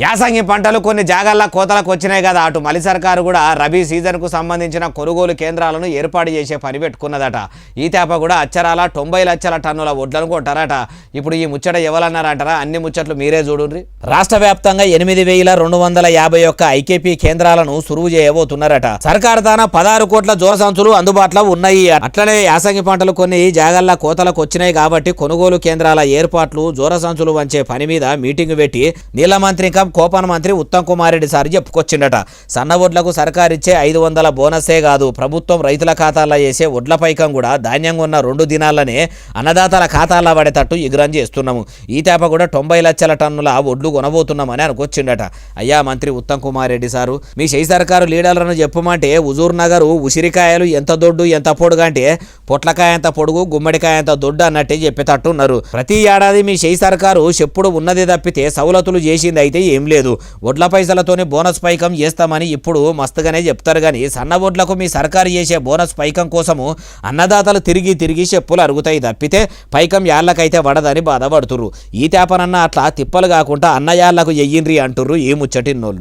యాసంగి పంటలు కొన్ని జాగాల్లో కోతలకు వచ్చినాయి కదా. అటు మలి సర్కారు కూడా రబీ సీజన్కు సంబంధించిన కొనుగోలు కేంద్రాలను ఏర్పాటు చేసే పని పెట్టుకున్నదట. ఈ తేప కూడా అచ్చరాల 90 లక్షల టన్నుల వడ్లను కొంటారట. ఇప్పుడు ఈ ముచ్చట ఎవరన్నారంటారా? అన్ని ముచ్చట్లు మీరే చూడుండ్రి. రాష్ట్ర వ్యాప్తంగా 8251 ఐకేపీ కేంద్రాలను సురువు చేయబోతున్నారట. సర్కారు తాన 16 కోట్ల జోర సంచులు అందుబాటులో ఉన్నాయి. అట్లనే యాసంగి పంటలు కొన్ని జాగాల్లో కోతలకు వచ్చినాయి కాబట్టి కొనుగోలు కేంద్రాల ఏర్పాట్లు జోర సంచులు వంచే పని మీద మీటింగ్ పెట్టి నీళ్ల మంత్రి కోపన మంత్రి ఉత్తమ్ కుమార్ రెడ్డి సార్ చెప్పుకొచ్చిండట. సన్న వడ్లకు సర్కారు ఇచ్చే 500 బోనసే కాదు, ప్రభుత్వం రైతుల ఖాతాల్లో వేసే వడ్ల పైకం కూడా ధాన్యంగా ఉన్న 2 దినాలనే అన్నదాతల ఖాతాల్లో పడేటట్టు ఎగురం చేస్తున్నాము. ఈ తేప కూడా 90 లక్షల టన్నుల వడ్లు కొనబోతున్నామని అనుకొచ్చిండట. అయ్యా మంత్రి ఉత్తమ్ కుమార్ రెడ్డి సారు, మీ షై సర్కారు లీడర్లను చెప్పమంటే హుజూర్ నగరు ఉసిరికాయలు ఎంత దొడ్డు ఎంత పొడుగు అంటే పొట్లకాయ ఎంత పొడుగు గుమ్మడికాయ ఎంత దొడ్డు అన్నట్టే చెప్పేటట్టున్నారు. ప్రతి ఏడాది మీ షై సర్కారు చెప్పుడు ఉన్నది తప్పితే సౌలతులు చేసింది అయితే ఏం లేదు. వడ్ల పైసలతోనే బోనస్ పైకం చేస్తామని ఇప్పుడు మస్తుగానే చెప్తారు కానీ సన్న వడ్లకు మీ సర్కారు చేసే బోనస్ పైకం కోసము అన్నదాతలు తిరిగి చెప్పులు అరుగుతాయి తప్పితే పైకం యాళ్ళకైతే పడదని బాధపడుతుర్రు. ఈ తేపనన్న అట్లా తిప్పలు కాకుండా అన్నయాళ్లకు ఎయ్యిండ్రి అంటుర్రు ఈ ముచ్చటిన్నోళ్ళు.